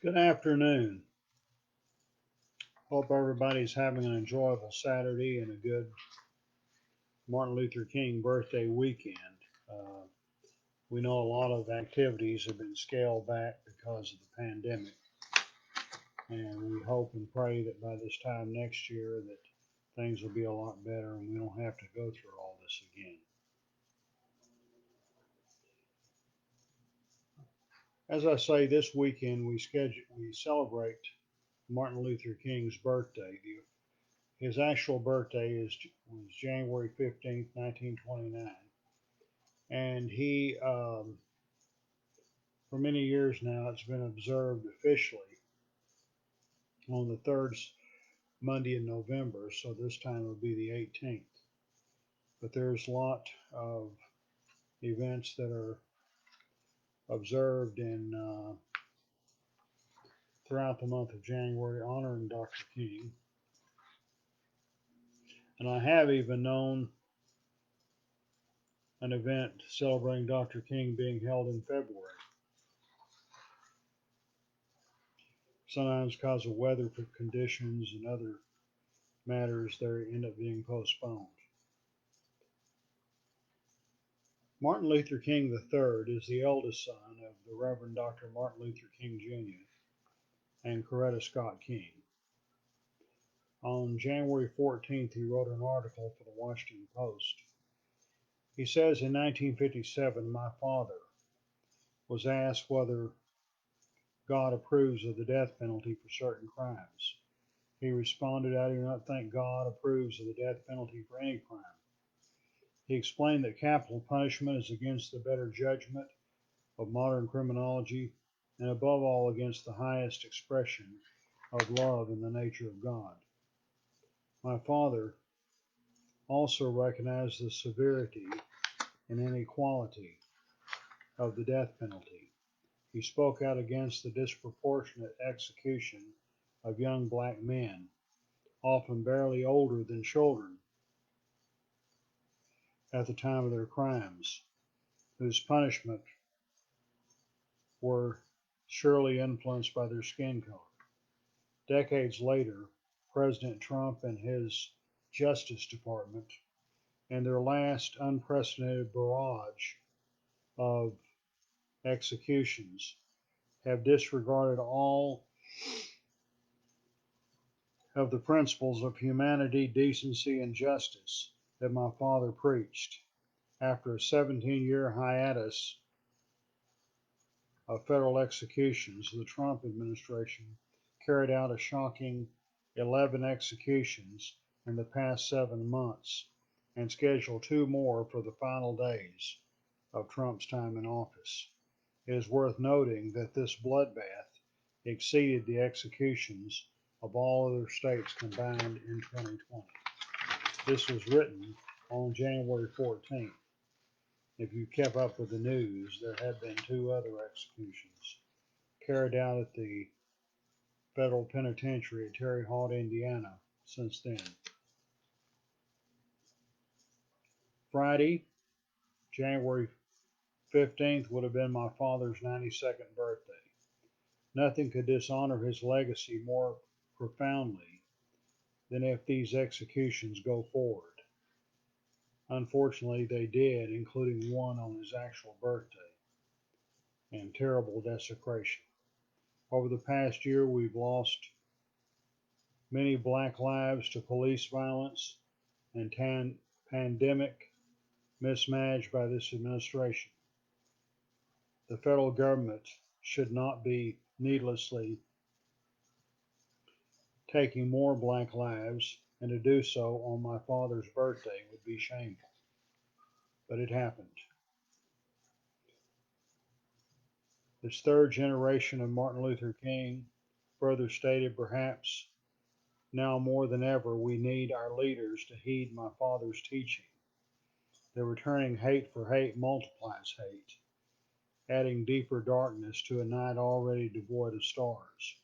Good afternoon. Hope everybody's having an enjoyable Saturday and a good Martin Luther King birthday weekend. Uh, we know a lot of activities have been scaled back because of the pandemic, and we hope and pray that by this time next year that things will be a lot better and we don't have to go through all this again. As I say, this weekend we celebrate Martin Luther King's birthday. His actual birthday was January 15th, 1929, and for many years now, it's been observed officially on the third Monday in November. So this time it'll be the 18th. But there's a lot of events that are observed in throughout the month of January honoring Dr. King, and I have even known an event celebrating Dr. King being held in February. Sometimes because of weather conditions and other matters, they end up being postponed. Martin Luther King III is the eldest son of the Reverend Dr. Martin Luther King Jr. and Coretta Scott King. On January 14th, he wrote an article for the Washington Post. He says in 1957, my father was asked whether God approves of the death penalty for certain crimes. He responded, I do not think God approves of the death penalty for any crime. He explained that capital punishment is against the better judgment of modern criminology and above all against the highest expression of love in the nature of God. My father also recognized the severity and inequality of the death penalty. He spoke out against the disproportionate execution of young black men, often barely older than children, at the time of their crimes, whose punishment were surely influenced by their skin color. Decades later, President Trump and his Justice Department, in their last unprecedented barrage of executions, have disregarded all of the principles of humanity, decency, and justice that my father preached. After a 17-year hiatus of federal executions, the Trump administration carried out a shocking 11 executions in the past 7 months and scheduled 2 more for the final days of Trump's time in office. It is worth noting that this bloodbath exceeded the executions of all other states combined in 2020. This was written on January 14th. If you kept up with the news, there had been 2 other executions carried out at the federal penitentiary at Terre Haute, Indiana, since then. Friday, January 15th, would have been my father's 92nd birthday. Nothing could dishonor his legacy more profoundly than if these executions go forward. Unfortunately, they did, including one on his actual birthday, and terrible desecration. Over the past year, we've lost many black lives to police violence and pandemic mismanaged by this administration. The federal government should not be needlessly taking more black lives, and to do so on my father's birthday would be shameful. But it happened. This third generation of Martin Luther King further stated, perhaps now more than ever, we need our leaders to heed my father's teaching. The returning hate for hate multiplies hate, adding deeper darkness to a night already devoid of stars.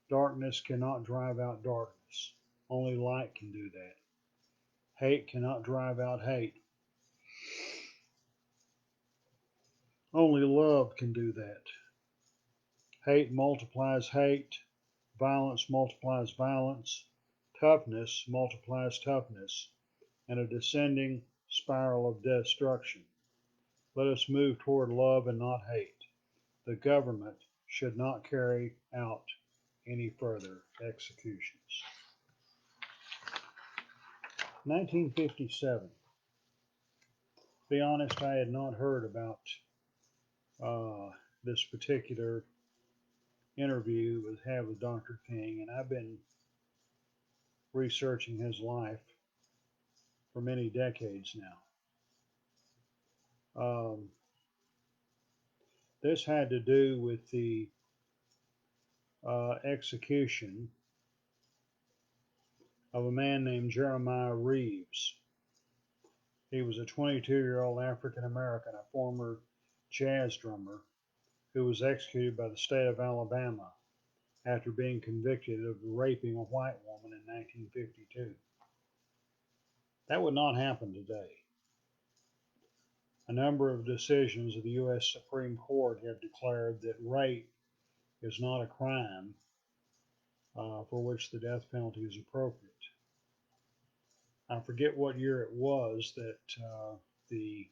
Darkness cannot drive out darkness. Only light can do that. Hate cannot drive out hate. Only love can do that. Hate multiplies hate, violence multiplies violence, toughness multiplies toughness, and a descending spiral of destruction. Let us move toward love and not hate. The government should not carry out any further executions. 1957. To be honest, I had not heard about uh, this particular interview with Dr. King, and I've been researching his life for many decades now. This had to do with the execution of a man named Jeremiah Reeves. He was a 22-year-old African American, a former jazz drummer, who was executed by the state of Alabama after being convicted of raping a white woman in 1952. That would not happen today. A number of decisions of the U.S. Supreme Court have declared that rape is not a crime for which the death penalty is appropriate. I forget what year it was that the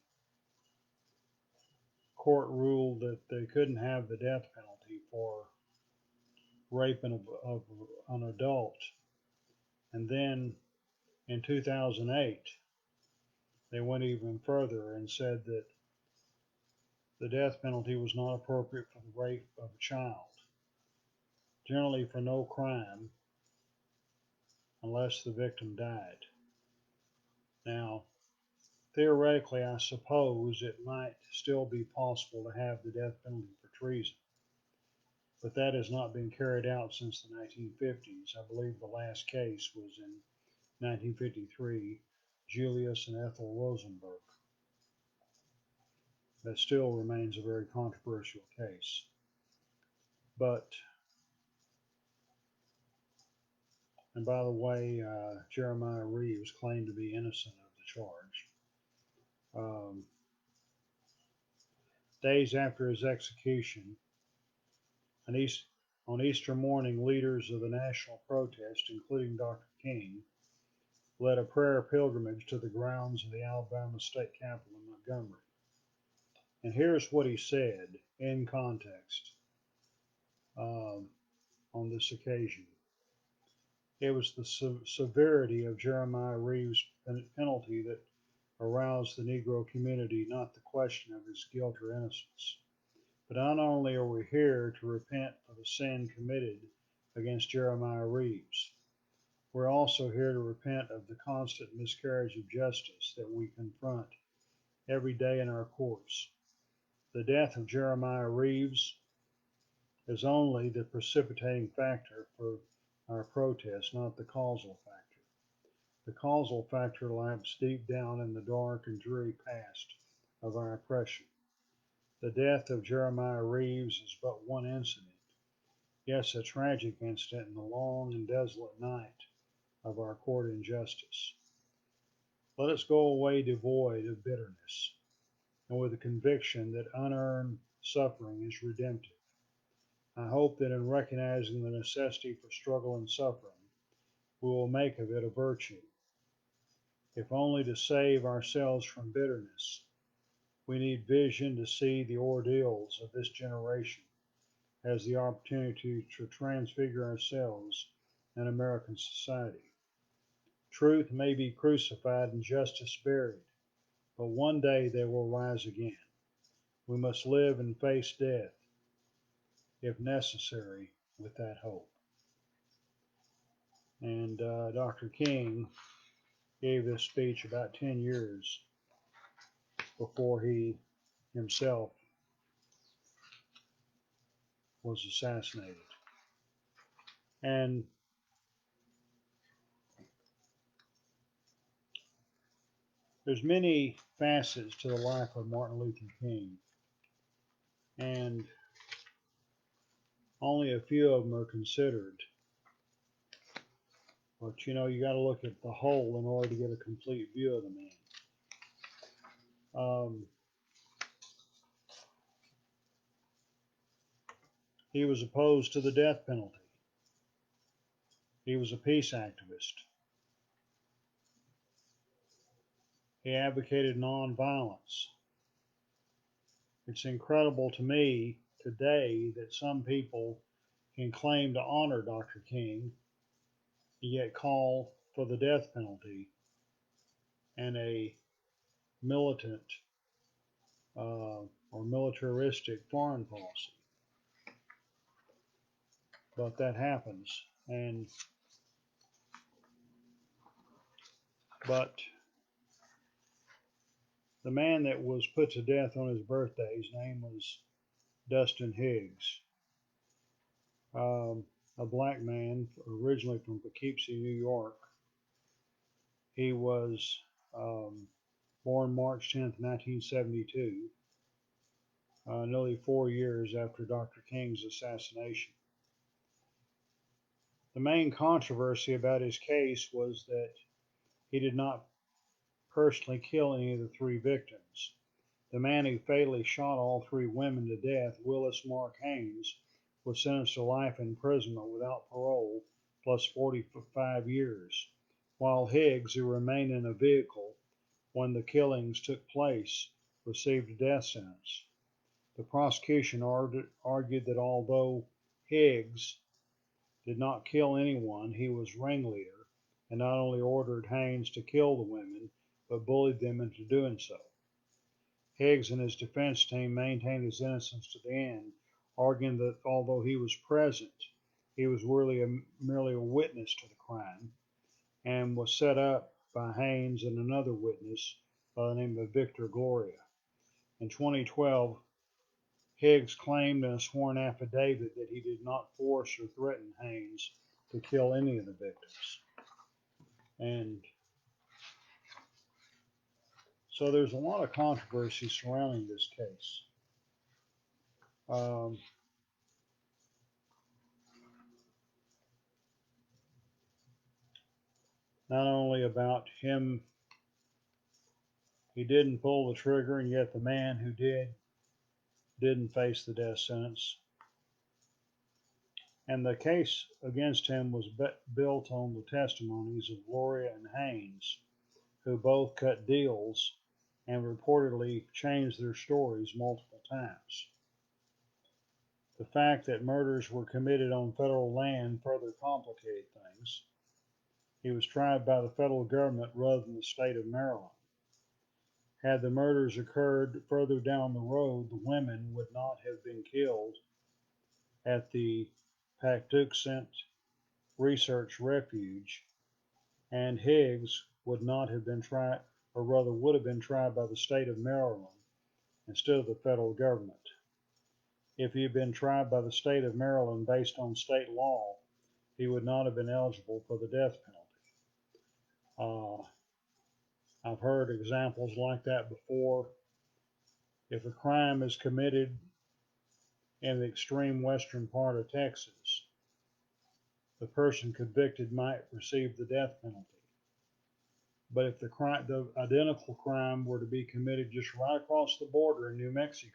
court ruled that they couldn't have the death penalty for rape of an adult. And then in 2008, they went even further and said that the death penalty was not appropriate for the rape of a child, generally for no crime unless the victim died. Now, theoretically, I suppose it might still be possible to have the death penalty for treason, but that has not been carried out since the 1950s. I believe the last case was in 1953, Julius and Ethel Rosenberg. That still remains a very controversial case. But, and by the way, Jeremiah Reeves claimed to be innocent of the charge. Days after his execution, on Easter morning, leaders of the national protest, including Dr. King, led a prayer pilgrimage to the grounds of the Alabama State Capitol in Montgomery. And here's what he said in context on this occasion. It was the severity of Jeremiah Reeves' penalty that aroused the Negro community, not the question of his guilt or innocence. But not only are we here to repent for the sin committed against Jeremiah Reeves, we're also here to repent of the constant miscarriage of justice that we confront every day in our courts. The death of Jeremiah Reeves is only the precipitating factor for our protest, not the causal factor. The causal factor lies deep down in the dark and dreary past of our oppression. The death of Jeremiah Reeves is but one incident, yes, a tragic incident in the long and desolate night of our court injustice. Let us go away devoid of bitterness and with the conviction that unearned suffering is redemptive. I hope that in recognizing the necessity for struggle and suffering, we will make of it a virtue, if only to save ourselves from bitterness. We need vision to see the ordeals of this generation as the opportunity to transfigure ourselves and American society. Truth may be crucified and justice buried, but one day they will rise again. We must live and face death, if necessary, with that hope. And Dr. King gave this speech about 10 years before he himself was assassinated. And there's many facets to the life of Martin Luther King, and only a few of them are considered. But you know, you got to look at the whole in order to get a complete view of the man. He was opposed to the death penalty. He was a peace activist. He advocated nonviolence. It's incredible to me today that some people can claim to honor Dr. King, yet call for the death penalty and a militant or militaristic foreign policy. But that happens. But the man that was put to death on his birthday, his name was Dustin Higgs, a black man originally from Poughkeepsie, New York. He was born March 10th, 1972, nearly 4 years after Dr. King's assassination. The main controversy about his case was that he did not personally kill any of the three victims. The man who fatally shot all three women to death, Willis Mark Haynes, was sentenced to life imprisonment without parole plus 45 years, while Higgs, who remained in a vehicle when the killings took place, received a death sentence. The prosecution argued that although Higgs did not kill anyone, he was ringleader and not only ordered Haynes to kill the women, but bullied them into doing so. Higgs and his defense team maintained his innocence to the end, arguing that although he was present, he was merely a witness to the crime and was set up by Haynes and another witness by the name of Victor Gloria. In 2012, Higgs claimed in a sworn affidavit that he did not force or threaten Haynes to kill any of the victims. And so there's a lot of controversy surrounding this case. Not only about him, he didn't pull the trigger, and yet the man who didn't face the death sentence. And the case against him was built on the testimonies of Gloria and Haynes, who both cut deals and reportedly changed their stories multiple times. The fact that murders were committed on federal land further complicated things. He was tried by the federal government rather than the state of Maryland. Had the murders occurred further down the road, the women would not have been killed at the Patuxent Research Refuge, and Higgs would not have been tried, or rather would have been tried by the state of Maryland instead of the federal government. If he had been tried by the state of Maryland based on state law, he would not have been eligible for the death penalty. I've heard examples like that before. If a crime is committed in the extreme western part of Texas, the person convicted might receive the death penalty. But if the identical crime were to be committed just right across the border in New Mexico,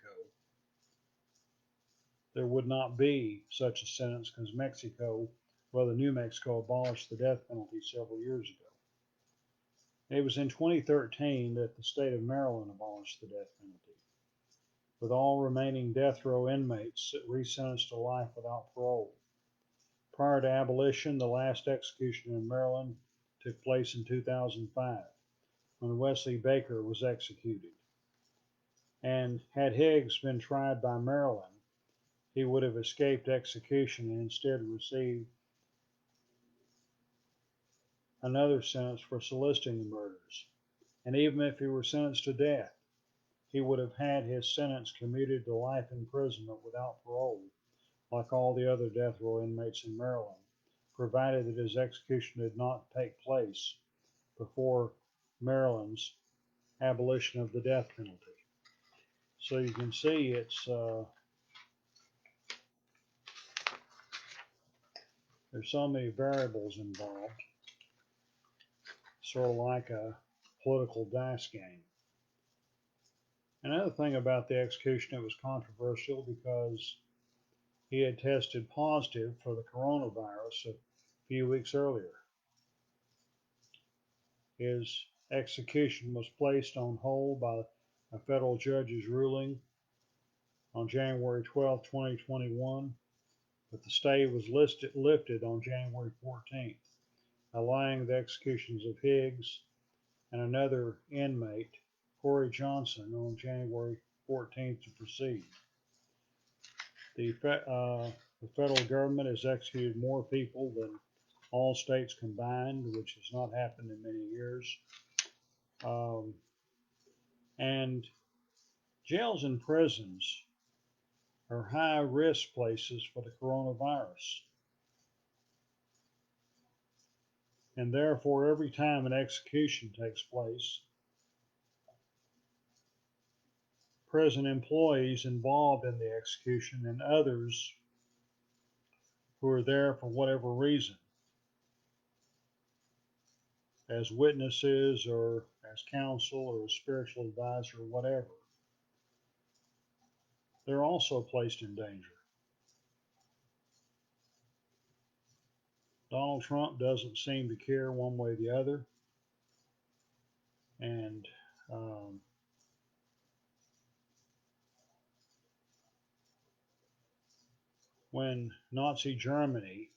there would not be such a sentence because New Mexico abolished the death penalty several years ago. It was in 2013 that the state of Maryland abolished the death penalty, with all remaining death row inmates resentenced to life without parole. Prior to abolition, the last execution in Maryland took place in 2005, when Wesley Baker was executed. And had Higgs been tried by Maryland, he would have escaped execution and instead received another sentence for soliciting the murders. And even if he were sentenced to death, he would have had his sentence commuted to life imprisonment without parole, like all the other death row inmates in Maryland, provided that his execution did not take place before Maryland's abolition of the death penalty. So you can see there's so many variables involved, sort of like a political dice game. Another thing about the execution, it was controversial because He had tested positive for the coronavirus a few weeks earlier. His execution was placed on hold by a federal judge's ruling on January 12, 2021, but the stay was lifted on January 14th, allowing the executions of Higgs and another inmate, Corey Johnson, on January 14th to proceed. The federal government has executed more people than all states combined, which has not happened in many years. And jails and prisons are high risk places for the coronavirus. And therefore, every time an execution takes place, prison employees involved in the execution and others who are there for whatever reason, as witnesses or as counsel or as spiritual advisor or whatever, they're also placed in danger. Donald Trump doesn't seem to care one way or the other. And when Nazi Germany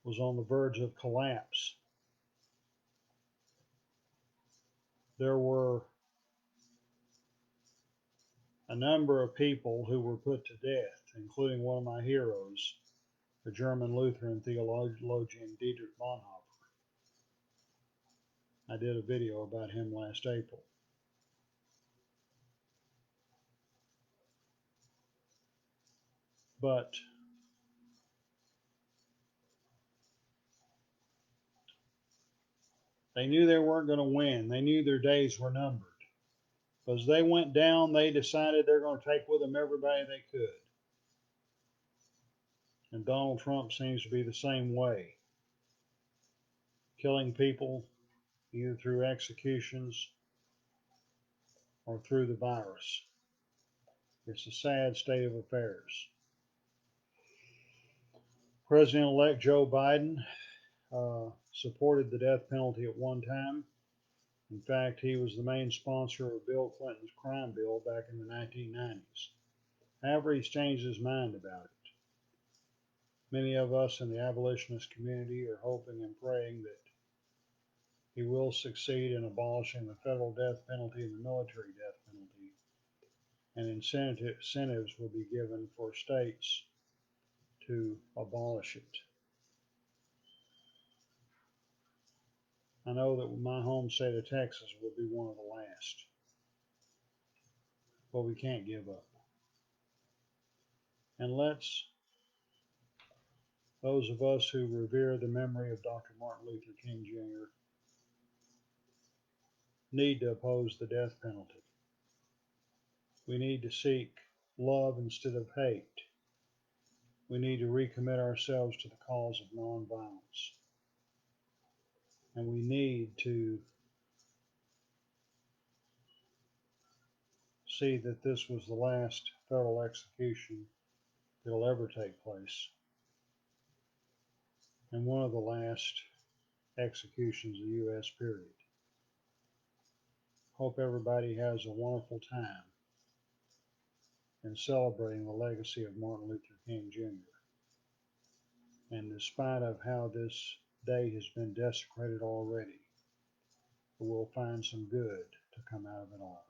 was on the verge of collapse, there were a number of people who were put to death, including one of my heroes, the German Lutheran theologian Dietrich Bonhoeffer. I did a video about him last April. But they knew they weren't going to win. They knew their days were numbered. As they went down, they decided they're going to take with them everybody they could. And Donald Trump seems to be the same way, killing people either through executions or through the virus. It's a sad state of affairs. President-elect Joe Biden supported the death penalty at one time. In fact, he was the main sponsor of Bill Clinton's crime bill back in the 1990s. However, he's changed his mind about it. Many of us in the abolitionist community are hoping and praying that he will succeed in abolishing the federal death penalty and the military death penalty, and incentives will be given for states to abolish it. I know that my home state of Texas will be one of the last, but we can't give up. And those of us who revere the memory of Dr. Martin Luther King Jr. need to oppose the death penalty. We need to seek love instead of hate. We need to recommit ourselves to the cause of nonviolence. And we need to see that this was the last federal execution that will ever take place, and one of the last executions of the U.S. period. Hope everybody has a wonderful time in celebrating the legacy of Martin Luther King Jr. And in spite of how this day has been desecrated already, we'll find some good to come out of it all.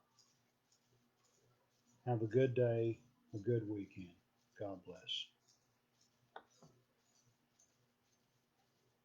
Have a good day, a good weekend. God bless.